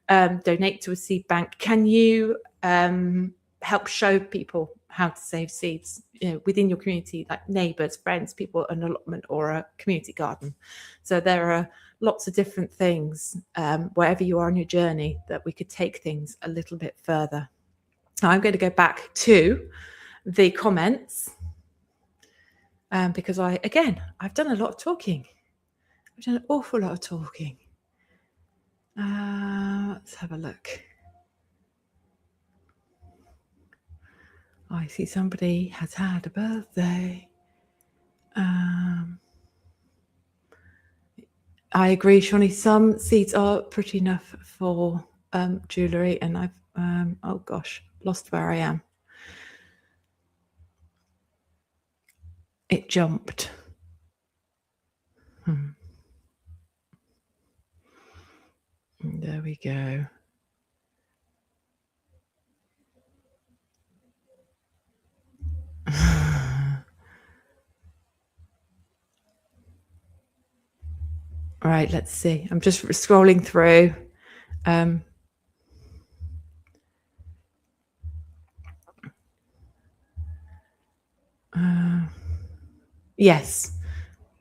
S1: donate to a seed bank? Can you help show people how to save seeds, within your community, like neighbours, friends, people, an allotment or a community garden? So there are lots of different things, wherever you are on your journey, that we could take things a little bit further. Now I'm going to go back to the comments, because I've done a lot of talking. I've done an awful lot of talking. Let's have a look. I see somebody has had a birthday. I agree, Shawnee. Some seeds are pretty enough for jewellery, and I've oh gosh, lost where I am. It jumped. There we go. Right, let's see. I'm just scrolling through. Yes,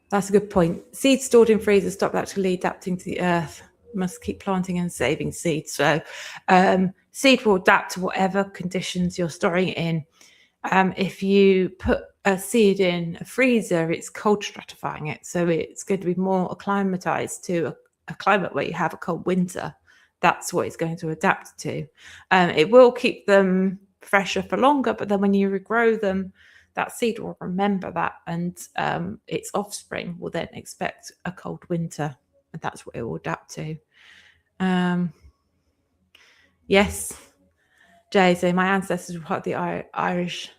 S1: that's a good point. Seeds stored in freezers stop actually adapting to the earth. Must keep planting and saving seeds. So seed will adapt to whatever conditions you're storing it in. If you put a seed in a freezer, it's cold stratifying it. So it's going to be more acclimatized to a climate where you have a cold winter. That's what it's going to adapt to. It will keep them fresher for longer, but then when you regrow them, that seed will remember that, and its offspring will then expect a cold winter, and that's what it will adapt to. Yes, Jay, so my ancestors were part of the Irish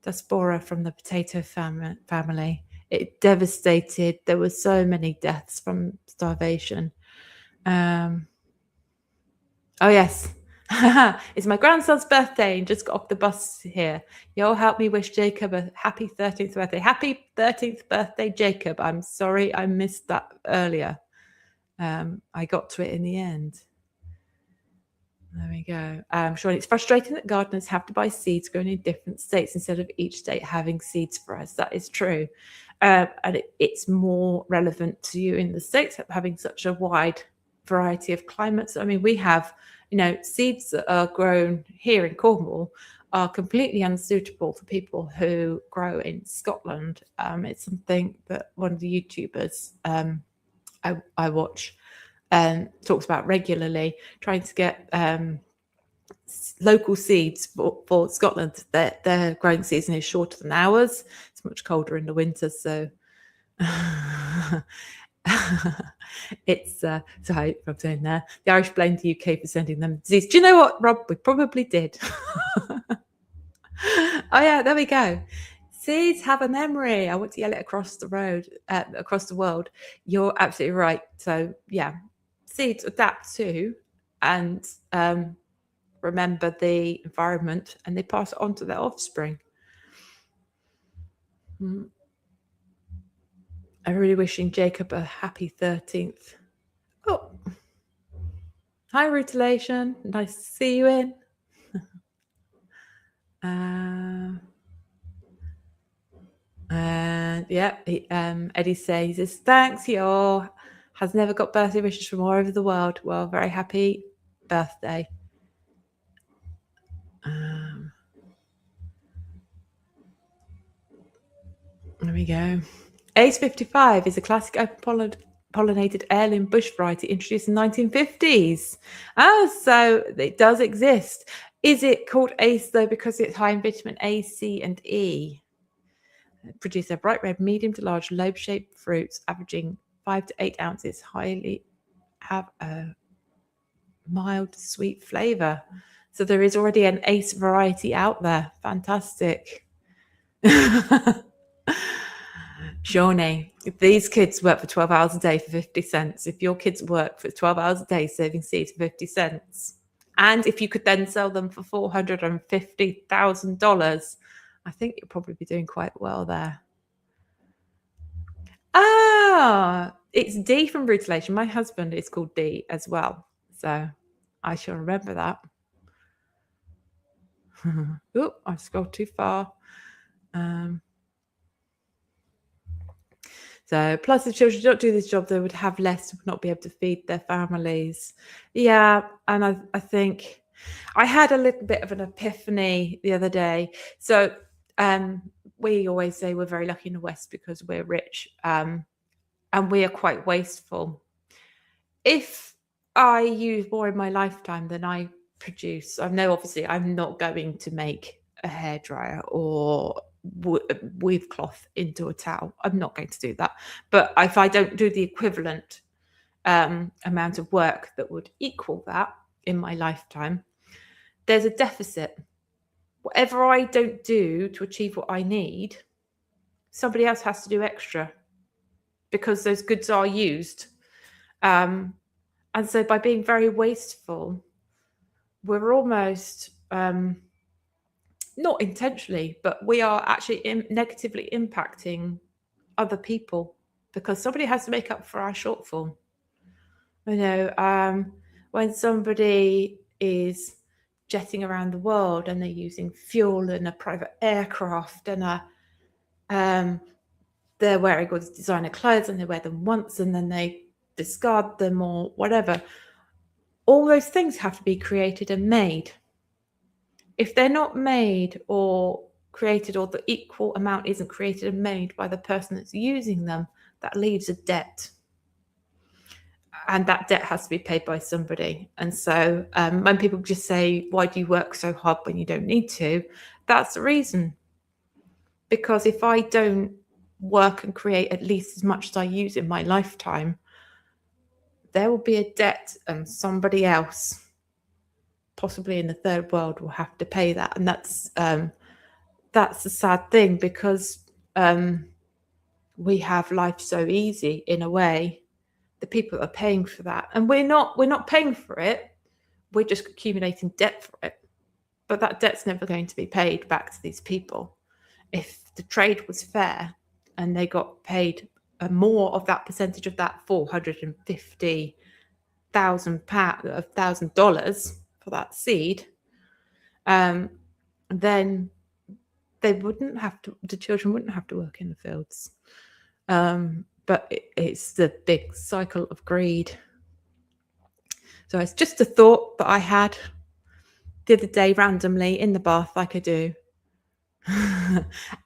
S1: diaspora from the potato family. It devastated. There were so many deaths from starvation. Oh yes. It's my grandson's birthday and just got off the bus here. You'll help me wish Jacob a happy 13th birthday. Happy 13th birthday, Jacob. I'm sorry I missed that earlier. I got to it in the end. There we go. Sean, it's frustrating that gardeners have to buy seeds grown in different states instead of each state having seeds for us. That is true. And it's more relevant to you in the States having such a wide variety of climates. I mean, we have, seeds that are grown here in Cornwall are completely unsuitable for people who grow in Scotland. It's something that one of the YouTubers I watch talks about regularly, trying to get local seeds for Scotland. Their growing season is shorter than ours. It's much colder in the winter, so it's so Rob's saying there. The Irish blamed the UK for sending them disease. Do you know what, Rob? We probably did. Oh yeah, there we go. Seeds have a memory. I want to yell it across the road, across the world. You're absolutely right. So yeah, seeds adapt to and remember the environment, and they pass it on to their offspring. I'm really wishing Jacob a happy 13th. Oh, hi, Rutilation. Nice to see you in. Yeah, Eddie says, thanks, y'all. Has never got birthday wishes from all over the world. Well, very happy birthday. There we go. Ace 55 is a classic open pollinated heirloom bush variety introduced in the 1950s. Oh, so it does exist. Is it called Ace though because it's high in vitamin A, C, and E? Produce a bright red, medium to large, lobe-shaped fruits, averaging 5 to 8 ounces. Highly have a mild, sweet flavor. So there is already an ace variety out there. Fantastic. Shawnee, if these kids work for 12 hours a day for 50 cents, if your kids work for 12 hours a day saving seeds for 50 cents, and if you could then sell them for $450,000, I think you'll probably be doing quite well there. Ah, it's D from Brutalation. My husband is called D as well. So I shall remember that. Oh, I scrolled too far. So plus if children don't do this job, they would have less, would not be able to feed their families. Yeah, and I think I had a little bit of an epiphany the other day. So we always say we're very lucky in the West because we're rich, and we are quite wasteful. If I use more in my lifetime than I produce, I know obviously I'm not going to make a hairdryer or weave cloth into a towel. I'm not going to do that. But if I don't do the equivalent amount of work that would equal that in my lifetime, there's a deficit. Whatever I don't do to achieve what I need, somebody else has to do extra because those goods are used. And so by being very wasteful, we're almost, not intentionally, but we are actually negatively impacting other people because somebody has to make up for our shortfall. You know, when somebody is jetting around the world and they're using fuel in a private aircraft and they're wearing all these designer clothes and they wear them once and then they discard them or whatever, all those things have to be created and made. If they're not made or created, or the equal amount isn't created and made by the person that's using them, that leaves a debt. And that debt has to be paid by somebody. And so when people just say, why do you work so hard when you don't need to? That's the reason. Because if I don't work and create at least as much as I use in my lifetime, there will be a debt and somebody else, possibly in the third world, will have to pay that. And that's the sad thing, because we have life so easy in a way. The people are paying for that, and we're not paying for it. We're just accumulating debt for it. But that debt's never going to be paid back to these people. If the trade was fair and they got paid more of that percentage of that $450,000 for that seed, then they wouldn't have to. The children wouldn't have to work in the fields. But it's the big cycle of greed. So it's just a thought that I had the other day randomly in the bath, like I do.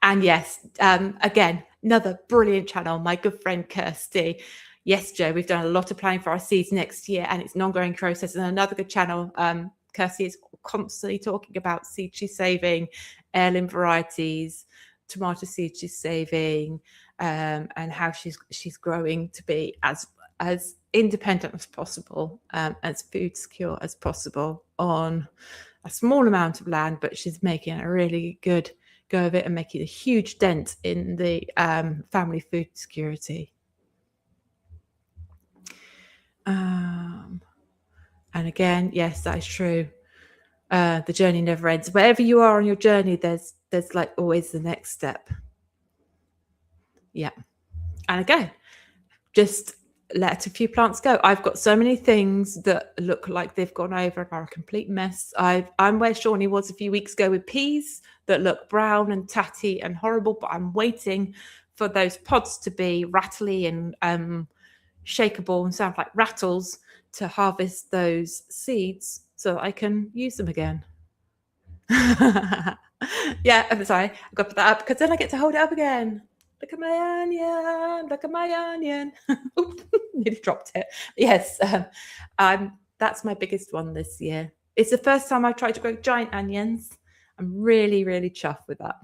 S1: And yes, again, another brilliant channel, my good friend Kirsty. Yes, Joe, we've done a lot of planning for our seeds next year, and it's an ongoing process. And another good channel, Kirsty is constantly talking about seed she's saving, heirloom varieties, tomato seeds she's saving, and how she's growing to be as independent as possible, as food secure as possible on a small amount of land, but she's making a really good go of it and making a huge dent in the family food security. And again, yes, that is true. The journey never ends. Wherever you are on your journey, there's like always the next step. Yeah. And again, just let a few plants go. I've got so many things that look like they've gone over and are a complete mess. I'm where Shawnee was a few weeks ago with peas that look brown and tatty and horrible, but I'm waiting for those pods to be rattly and shakeable and sound like rattles to harvest those seeds so that I can use them again. Yeah, I'm sorry, I've got to put that up because then I get to hold it up again. Look at my onion, look at my onion. Oops, nearly dropped it. Yes, that's my biggest one this year. It's the first time I've tried to grow giant onions. I'm really, really chuffed with that.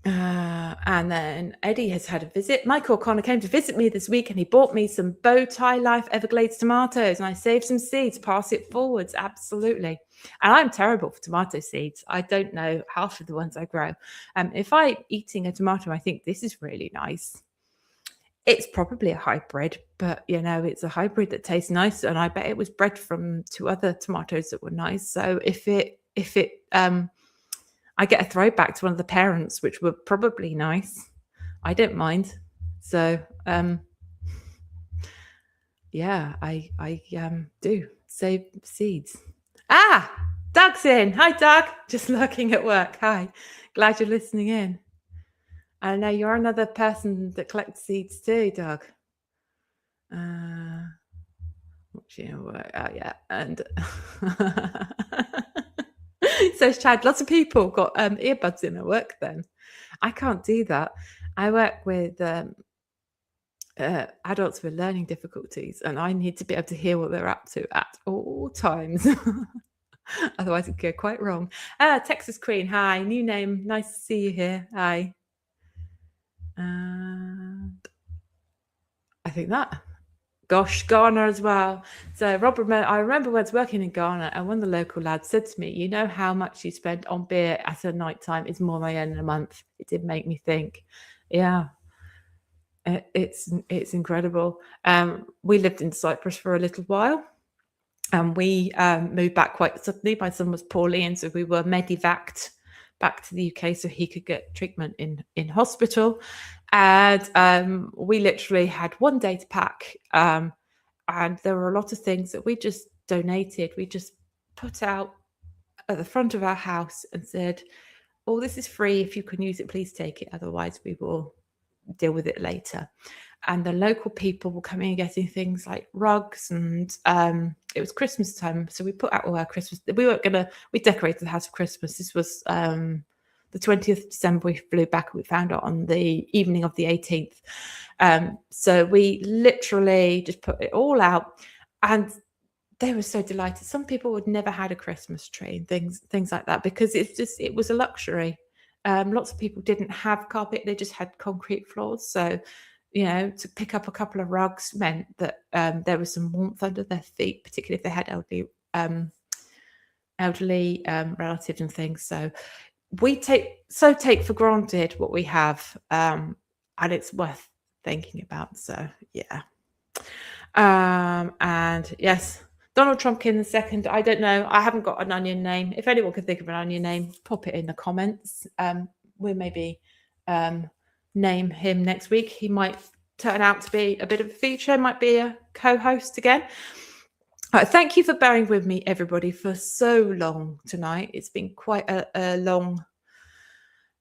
S1: And then Eddie has had a visit. Michael O'Connor came to visit me this week and he bought me some Bow Tie Life Everglades tomatoes and I saved some seeds, pass it forwards. Absolutely. And I'm terrible for tomato seeds. I don't know half of the ones I grow. If I'm eating a tomato, I think this is really nice. It's probably a hybrid, but it's a hybrid that tastes nice. And I bet it was bred from 2 other tomatoes that were nice. So if I get a throwback to one of the parents, which were probably nice, I don't mind. So, yeah, I do save seeds. Doug's in. Hi, Doug. Just lurking at work. Hi. Glad you're listening in. I know you're another person that collects seeds too, Doug. Watching work. Oh, yeah. And says Chad, lots of people got earbuds in at work then. I can't do that. I work with adults with learning difficulties and I need to be able to hear what they're up to at all times. Otherwise it could go quite wrong. Texas Queen, hi. New name. Nice to see you here. Hi. I think that. Gosh, Ghana as well. So I remember when I was working in Ghana and one of the local lads said to me, you know how much you spend on beer at a night time is more than I earn in a month. It did make me think. Yeah. It's incredible. We lived in Cyprus for a little while and we moved back quite suddenly. My son was poorly and so we were medevaced back to the UK so he could get treatment in hospital. And we literally had 1 day to pack. And there were a lot of things that we just donated. We just put out at the front of our house and said, oh, this is free. If you can use it, please take it. Otherwise, we will deal with it later. And the local people were coming and getting things like rugs and it was Christmas time. So we put out all our Christmas. We decorated the house for Christmas. This was the 20th of December. We flew back and we found out on the evening of the 18th. So we literally just put it all out and they were so delighted. Some people had never had a Christmas tree and things like that because it was a luxury. Lots of people didn't have carpet. They just had concrete floors. So, to pick up a couple of rugs meant that there was some warmth under their feet, particularly if they had elderly relatives and things. So we take for granted what we have, and it's worth thinking about. So, yeah. And yes, Donald Trump in the second. I don't know. I haven't got an onion name. If anyone can think of an onion name, pop it in the comments. We'll maybe name him next week. He might turn out to be a bit of a feature, might be a co-host again. Thank you for bearing with me, everybody, for so long tonight. It's been quite a long,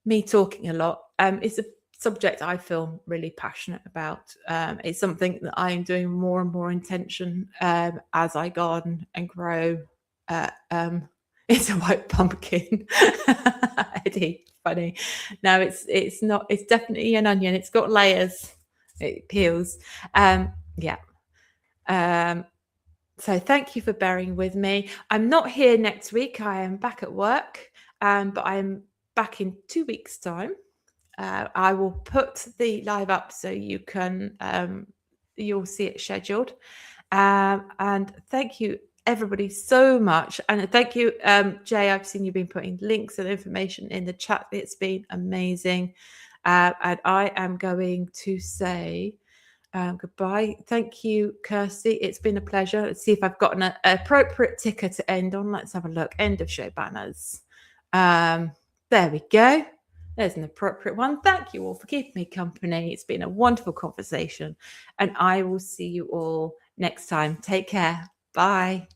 S1: me talking a lot. It's a subject I feel really passionate about. It's something that I'm doing more and more intention as I garden and grow. It's a white pumpkin. Eddie, funny. No, it's not. It's definitely an onion. It's got layers. It peels. Yeah. So thank you for bearing with me. I'm not here next week. I am back at work, but I'm back in 2 weeks' time. I will put the live up so you can you'll see it scheduled. And thank you everybody so much. And thank you, Jay. I've seen you've been putting links and information in the chat. It's been amazing. And I am going to say goodbye. Thank you, Kirsty. It's been a pleasure. Let's see if I've got an appropriate ticker to end on. Let's have a look. End of show banners. There we go. There's an appropriate one. Thank you all for keeping me company. It's been a wonderful conversation. And I will see you all next time. Take care. Bye.